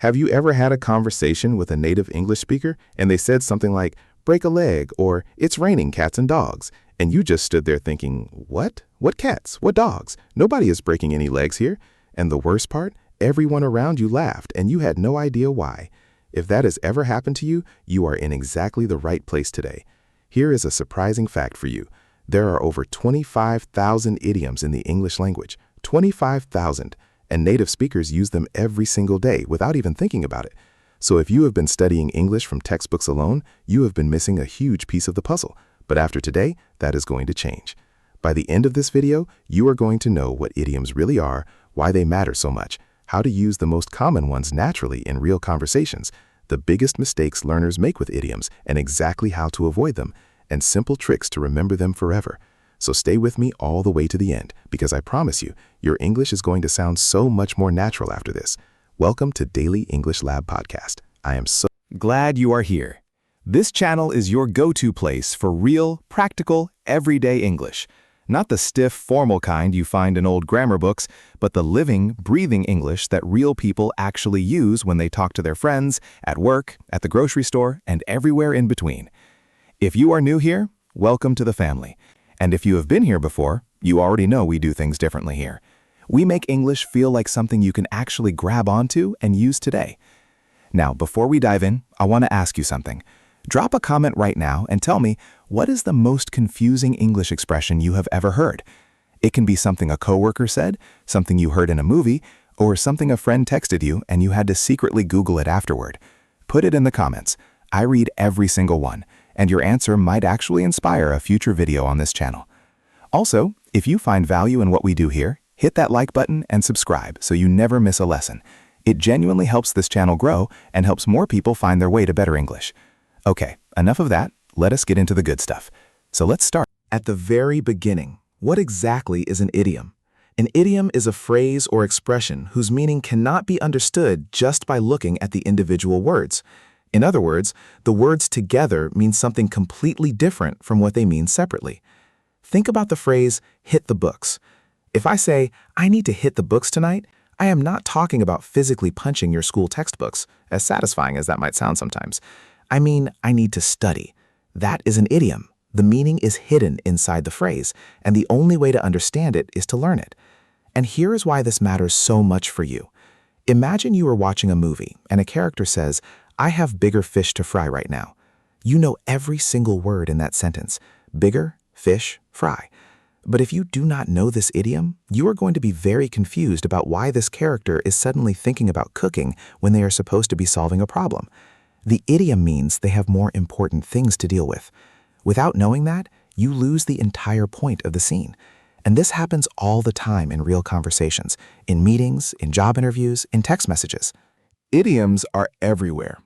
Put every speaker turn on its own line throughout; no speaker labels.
Have you ever had a conversation with a native English speaker and they said something like, break a leg, or it's raining cats and dogs, and you just stood there thinking, what? What cats? What dogs? Nobody is breaking any legs here. And the worst part, everyone around you laughed and you had no idea why. If that has ever happened to you, you are in exactly the right place today. Here is a surprising fact for you. There are over 25,000 idioms in the English language. 25,000. And native speakers use them every single day without even thinking about it. So if you have been studying English from textbooks alone, you have been missing a huge piece of the puzzle. But after today, that is going to change. By the end of this video, you are going to know what idioms really are, why they matter so much, how to use the most common ones naturally in real conversations, the biggest mistakes learners make with idioms and exactly how to avoid them, and simple tricks to remember them forever. So stay with me all the way to the end, because I promise you, your English is going to sound so much more natural after this. Welcome to Daily English Lab Podcast. I am so
glad you are here. This channel is your go-to place for real, practical, everyday English. Not the stiff, formal kind you find in old grammar books, but the living, breathing English that real people actually use when they talk to their friends, at work, at the grocery store, and everywhere in between. If you are new here, welcome to the family. And if you have been here before, you already know we do things differently here. We make English feel like something you can actually grab onto and use today. Now, before we dive in, I want to ask you something. Drop a comment right now and tell me, what is the most confusing English expression you have ever heard? It can be something a coworker said, something you heard in a movie, or something a friend texted you and you had to secretly Google it afterward. Put it in the comments. I read every single one, and your answer might actually inspire a future video on this channel. Also, if you find value in what we do here, hit that like button and subscribe so you never miss a lesson. It genuinely helps this channel grow and helps more people find their way to better English. Okay, enough of that. Let us get into the good stuff. So let's start.
At the very beginning, what exactly is an idiom? An idiom is a phrase or expression whose meaning cannot be understood just by looking at the individual words. In other words, the words together mean something completely different from what they mean separately. Think about the phrase, hit the books. If I say, I need to hit the books tonight, I am not talking about physically punching your school textbooks, as satisfying as that might sound sometimes. I mean, I need to study. That is an idiom. The meaning is hidden inside the phrase, and the only way to understand it is to learn it. And here is why this matters so much for you. Imagine you are watching a movie, and a character says, I have bigger fish to fry right now. You know every single word in that sentence. Bigger, fish, fry. But if you do not know this idiom, you are going to be very confused about why this character is suddenly thinking about cooking when they are supposed to be solving a problem. The idiom means they have more important things to deal with. Without knowing that, you lose the entire point of the scene. And this happens all the time in real conversations, in meetings, in job interviews, in text messages.
Idioms are everywhere.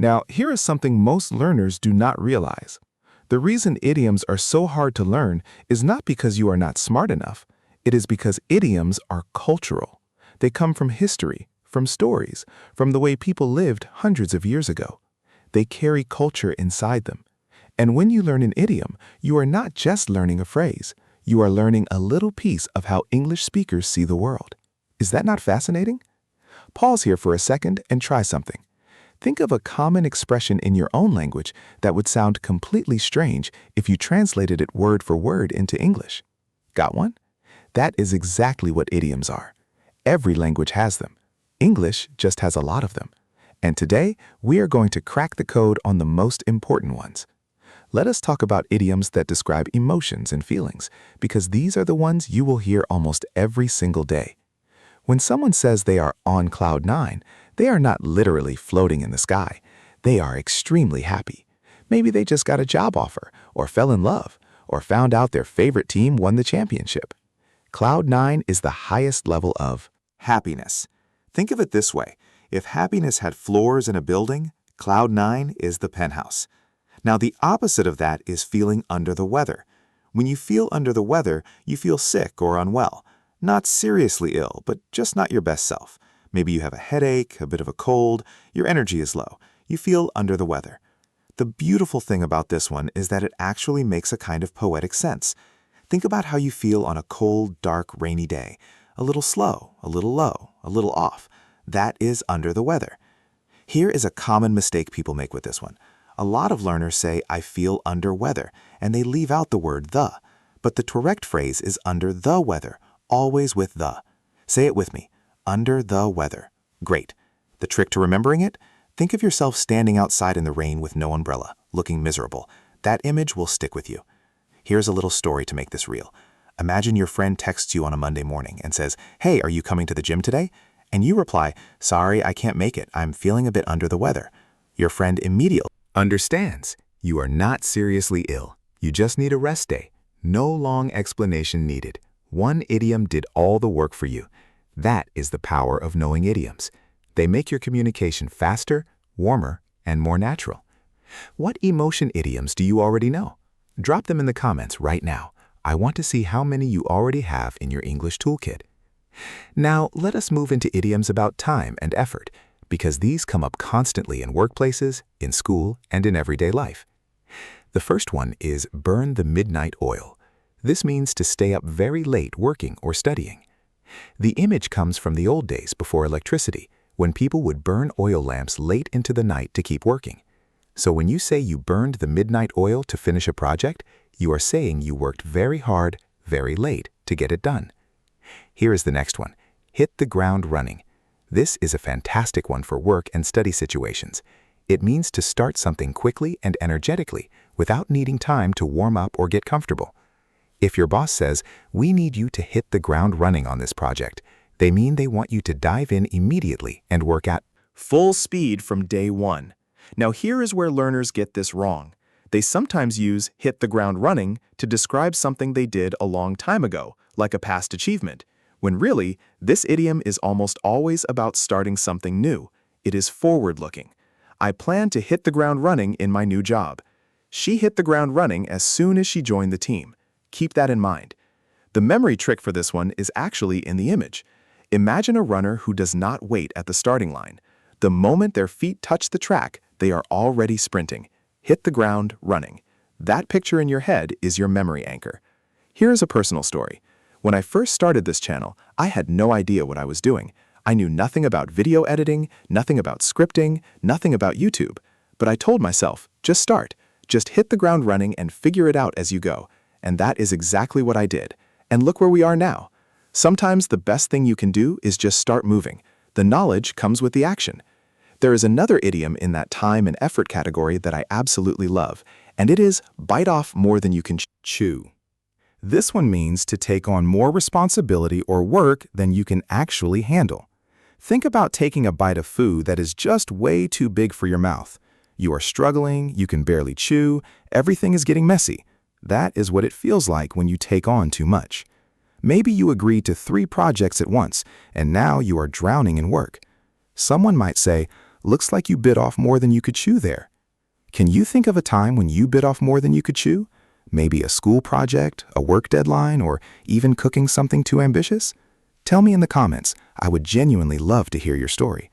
Now, here is something most learners do not realize. The reason idioms are so hard to learn is not because you are not smart enough. It is because idioms are cultural. They come from history, from stories, from the way people lived hundreds of years ago. They carry culture inside them. And when you learn an idiom, you are not just learning a phrase. You are learning a little piece of how English speakers see the world. Is that not fascinating? Pause here for a second and try something. Think of a common expression in your own language that would sound completely strange if you translated it word for word into English. Got one? That is exactly what idioms are. Every language has them. English just has a lot of them. And today, we are going to crack the code on the most important ones. Let us talk about idioms that describe emotions and feelings, because these are the ones you will hear almost every single day. When someone says they are on cloud nine, they are not literally floating in the sky. They are extremely happy. Maybe they just got a job offer, or fell in love, or found out their favorite team won the championship. Cloud nine is the highest level of happiness. Think of it this way. If happiness had floors in a building, cloud nine is the penthouse. Now, the opposite of that is feeling under the weather. When you feel under the weather, you feel sick or unwell. Not seriously ill, but just not your best self. Maybe you have a headache, a bit of a cold, your energy is low. You feel under the weather. The beautiful thing about this one is that it actually makes a kind of poetic sense. Think about how you feel on a cold, dark, rainy day. A little slow, a little low, a little off. That is under the weather.
Here is a common mistake people make with this one. A lot of learners say, I feel under weather, and they leave out the word the. But the correct phrase is under the weather, always with the. Say it with me, under the weather. Great. The trick to remembering it? Think of yourself standing outside in the rain with no umbrella, looking miserable. That image will stick with you. Here's a little story to make this real. Imagine your friend texts you on a Monday morning and says, hey, are you coming to the gym today? And you reply, sorry, I can't make it. I'm feeling a bit under the weather. Your friend immediately
Understands. You are not seriously ill. You just need a rest day. No long explanation needed. One idiom did all the work for you. That is the power of knowing idioms. They make your communication faster, warmer, and more natural. What emotion idioms do you already know? Drop them in the comments right now. I want to see how many you already have in your English toolkit. Now, let us move into idioms about time and effort, because these come up constantly in workplaces, in school, and in everyday life. The first one is burn the midnight oil. This means to stay up very late working or studying. The image comes from the old days before electricity, when people would burn oil lamps late into the night to keep working. So when you say you burned the midnight oil to finish a project, you are saying you worked very hard, very late to get it done. Here is the next one. Hit the ground running. This is a fantastic one for work and study situations. It means to start something quickly and energetically without needing time to warm up or get comfortable. If your boss says, we need you to hit the ground running on this project, they mean they want you to dive in immediately and work at
full speed from day one. Now here is where learners get this wrong. They sometimes use hit the ground running to describe something they did a long time ago, like a past achievement, when really, this idiom is almost always about starting something new. It is forward-looking. I plan to hit the ground running in my new job. She hit the ground running as soon as she joined the team. Keep that in mind. The memory trick for this one is actually in the image. Imagine a runner who does not wait at the starting line. The moment their feet touch the track, they are already sprinting. Hit the ground running. That picture in your head is your memory anchor. Here is a personal story. When I first started this channel, I had no idea what I was doing. I knew nothing about video editing, nothing about scripting, nothing about YouTube. But I told myself, just start. Just hit the ground running and figure it out as you go. And that is exactly what I did. And look where we are now. Sometimes the best thing you can do is just start moving. The knowledge comes with the action. There is another idiom in that time and effort category that I absolutely love, and it is bite off more than you can
chew. This one means to take on more responsibility or work than you can actually handle. Think about taking a bite of food that is just way too big for your mouth. You are struggling, you can barely chew, everything is getting messy. That is what it feels like when you take on too much. Maybe you agreed to 3 projects at once, and now you are drowning in work. Someone might say, looks like you bit off more than you could chew there. Can you think of a time when you bit off more than you could chew? Maybe a school project, a work deadline, or even cooking something too ambitious? Tell me in the comments. I would genuinely love to hear your story.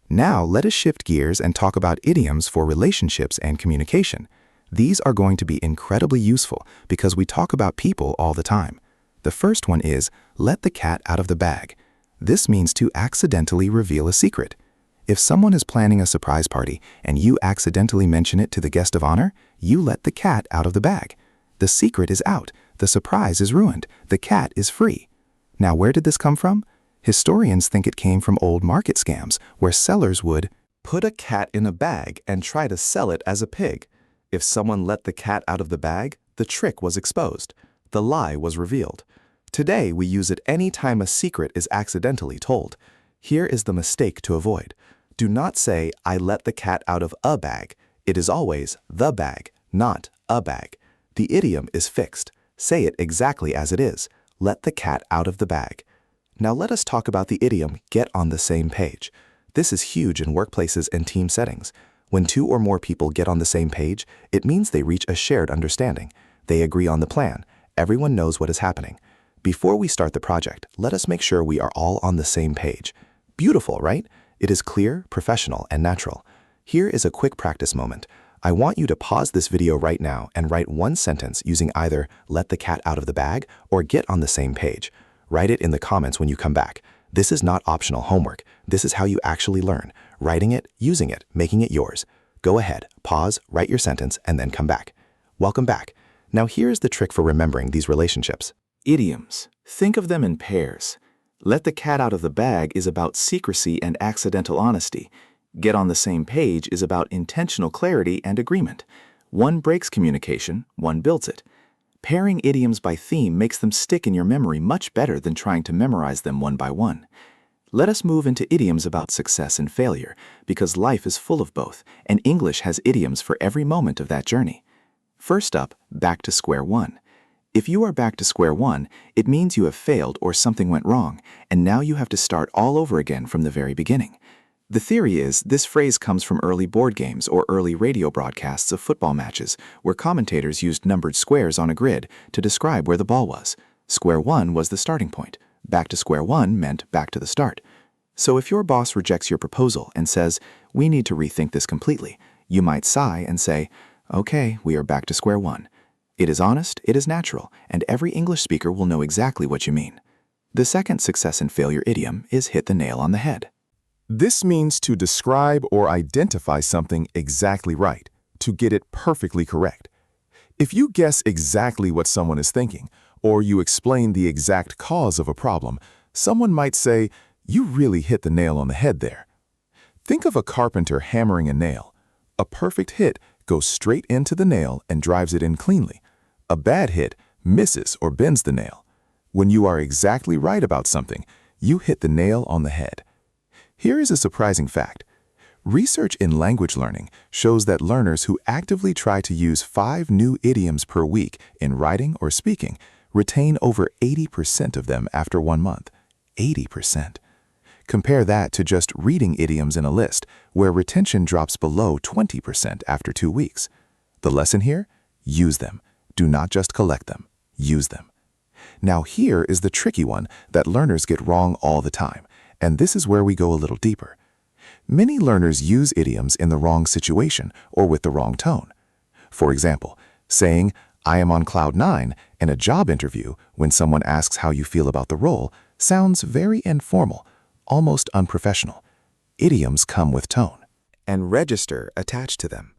Now let us shift gears and talk about idioms for relationships and communication. These are going to be incredibly useful because we talk about people all the time. The first one is, let the cat out of the bag. This means to accidentally reveal a secret. If someone is planning a surprise party and you accidentally mention it to the guest of honor, you let the cat out of the bag. The secret is out, the surprise is ruined, the cat is free. Now where did this come from? Historians think it came from old market scams, where sellers would put a cat in a bag and try to sell it as a pig. If someone let the cat out of the bag, the trick was exposed. The lie was revealed. Today we use it any time a secret is accidentally told. Here is the mistake to avoid. Do not say, I let the cat out of a bag. It is always the bag, not a bag. The idiom is fixed. Say it exactly as it is. Let the cat out of the bag. Now let us talk about the idiom, get on the same page. This is huge in workplaces and team settings. When 2 or more people get on the same page, it means they reach a shared understanding. They agree on the plan. Everyone knows what is happening. Before we start the project, let us make sure we are all on the same page. Beautiful, right? It is clear, professional, and natural. Here is a quick practice moment. I want you to pause this video right now and write one sentence using either let the cat out of the bag or get on the same page. Write it in the comments when you come back. This is not optional homework. This is how you actually learn. Writing it, using it, making it yours. Go ahead, pause, write your sentence, and then come back. Welcome back. Now here's the trick for remembering these relationships.
Idioms. Think of them in pairs. Let the cat out of the bag is about secrecy and accidental honesty. Get on the same page is about intentional clarity and agreement. One breaks communication, one builds it. Pairing idioms by theme makes them stick in your memory much better than trying to memorize them one by one. Let us move into idioms about success and failure, because life is full of both, and English has idioms for every moment of that journey. First up, back to square one. If you are back to square one, it means you have failed or something went wrong, and now you have to start all over again from the very beginning. The theory is this phrase comes from early board games or early radio broadcasts of football matches, where commentators used numbered squares on a grid to describe where the ball was. Square one was the starting point. Back to square one meant back to the start. So if your boss rejects your proposal and says, "We need to rethink this completely," you might sigh and say, "Okay, we are back to square one." It is honest, it is natural, and every English speaker will know exactly what you mean. The second success and failure idiom is hit the nail on the head.
This means to describe or identify something exactly right, to get it perfectly correct. If you guess exactly what someone is thinking, or you explain the exact cause of a problem, someone might say, "You really hit the nail on the head there." Think of a carpenter hammering a nail. A perfect hit goes straight into the nail and drives it in cleanly. A bad hit misses or bends the nail. When you are exactly right about something, you hit the nail on the head. Here is a surprising fact. Research in language learning shows that learners who actively try to use 5 new idioms per week in writing or speaking retain over 80% of them after 1 month. 80%. Compare that to just reading idioms in a list, where retention drops below 20% after 2 weeks. The lesson here? Use them. Do not just collect them. Use them. Now here is the tricky one that learners get wrong all the time, and this is where we go a little deeper. Many learners use idioms in the wrong situation or with the wrong tone. For example, saying, "I am on cloud 9" in a job interview when someone asks how you feel about the role sounds very informal, almost unprofessional. Idioms come with tone and register attached to them.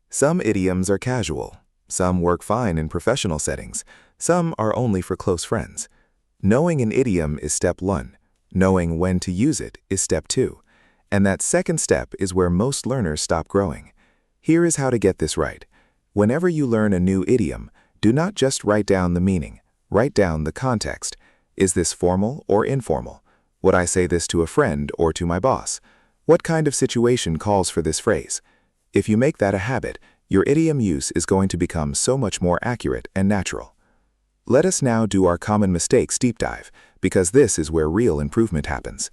Some idioms are casual. Some work fine in professional settings. Some are only for close friends. Knowing an idiom is step 1. Knowing when to use it is step 2. And that second step is where most learners stop growing. Here is how to get this right. Whenever you learn a new idiom, do not just write down the meaning. Write down the context. Is this formal or informal? Would I say this to a friend or to my boss? What kind of situation calls for this phrase? If you make that a habit, your idiom use is going to become so much more accurate and natural. Let us now do our common mistakes deep dive, because this is where real improvement happens.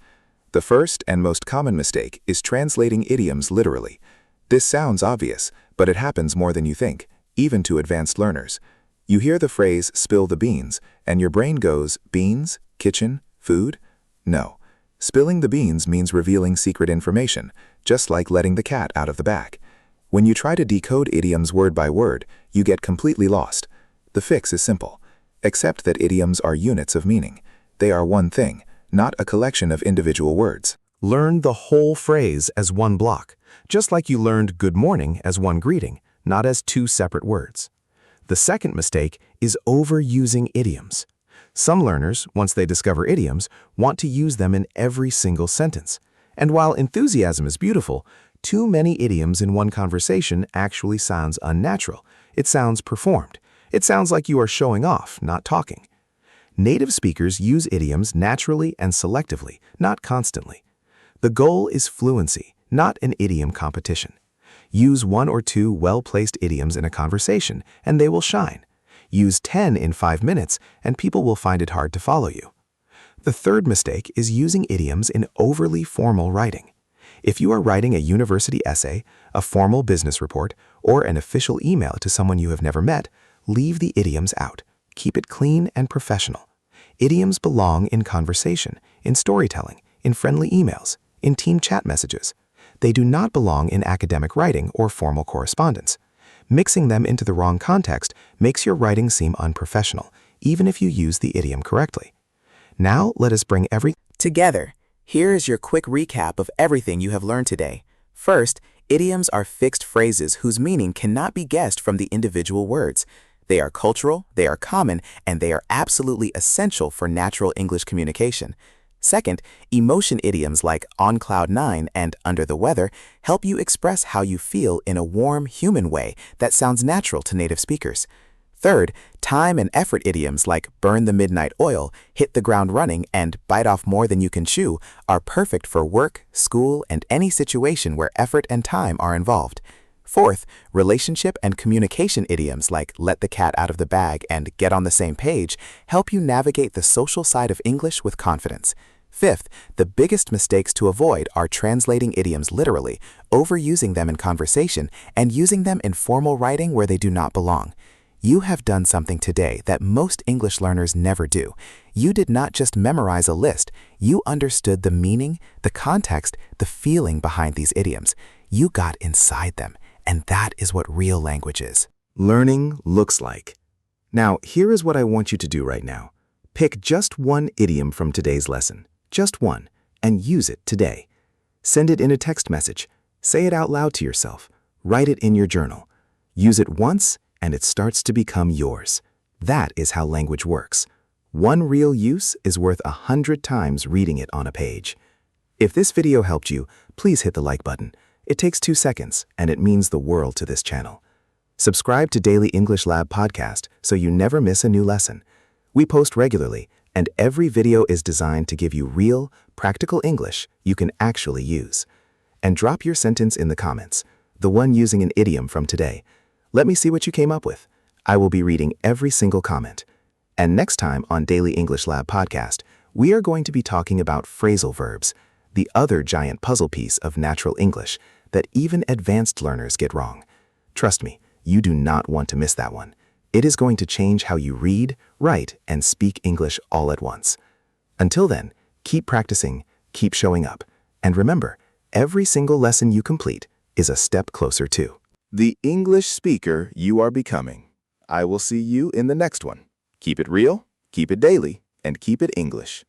The first and most common mistake is translating idioms literally. This sounds obvious, but it happens more than you think, even to advanced learners. You hear the phrase, "spill the beans," and your brain goes, "Beans? Kitchen? Food?" No. Spilling the beans means revealing secret information, just like letting the cat out of the bag. When you try to decode idioms word by word, you get completely lost. The fix is simple. Accept that idioms are units of meaning. They are one thing, not a collection of individual words.
Learn the whole phrase as one block, just like you learned good morning as one greeting, not as 2 separate words. The second mistake is overusing idioms. Some learners, once they discover idioms, want to use them in every single sentence. And while enthusiasm is beautiful, too many idioms in one conversation actually sounds unnatural. It sounds performed. It sounds like you are showing off, not talking. Native speakers use idioms naturally and selectively, not constantly. The goal is fluency, not an idiom competition. Use 1 or 2 well-placed idioms in a conversation, and they will shine. Use 10 in 5 minutes, and people will find it hard to follow you. The third mistake is using idioms in overly formal writing. If you are writing a university essay, a formal business report, or an official email to someone you have never met, leave the idioms out. Keep it clean and professional. Idioms belong in conversation, in storytelling, in friendly emails, in team chat messages. They do not belong in academic writing or formal correspondence. Mixing them into the wrong context makes your writing seem unprofessional, even if you use the idiom correctly. Now let us bring
Together, here is your quick recap of everything you have learned today. First, idioms are fixed phrases whose meaning cannot be guessed from the individual words. They are cultural, they are common, and they are absolutely essential for natural English communication. Second, emotion idioms like on cloud nine and under the weather help you express how you feel in a warm, human way that sounds natural to native speakers. Third, time and effort idioms like burn the midnight oil, hit the ground running, and bite off more than you can chew are perfect for work, school, and any situation where effort and time are involved. Fourth, relationship and communication idioms like let the cat out of the bag and get on the same page help you navigate the social side of English with confidence. Fifth, the biggest mistakes to avoid are translating idioms literally, overusing them in conversation, and using them in formal writing where they do not belong. You have done something today that most English learners never do. You did not just memorize a list, you understood the meaning, the context, the feeling behind these idioms. You got inside them, and that is what real language is.
Learning looks like. Now, here is what I want you to do right now. Pick just one idiom from today's lesson, just one, and use it today. Send it in a text message. Say it out loud to yourself. Write it in your journal. Use it once, and it starts to become yours. That is how language works. One real use is worth 100 times reading it on a page. If this video helped you, please hit the like button. It takes 2 seconds, and it means the world to this channel. Subscribe to Daily English Lab podcast so you never miss a new lesson. We post regularly, and every video is designed to give you real, practical English you can actually use. And drop your sentence in the comments, the one using an idiom from today. Let me see what you came up with. I will be reading every single comment. And next time on Daily English Lab podcast, we are going to be talking about phrasal verbs, the other giant puzzle piece of natural English that even advanced learners get wrong. Trust me, you do not want to miss that one. It is going to change how you read, write, and speak English all at once. Until then, keep practicing, keep showing up, and remember, every single lesson you complete is a step closer to the English speaker you are becoming. I will see you in the next one. Keep it real, keep it daily, and keep it English.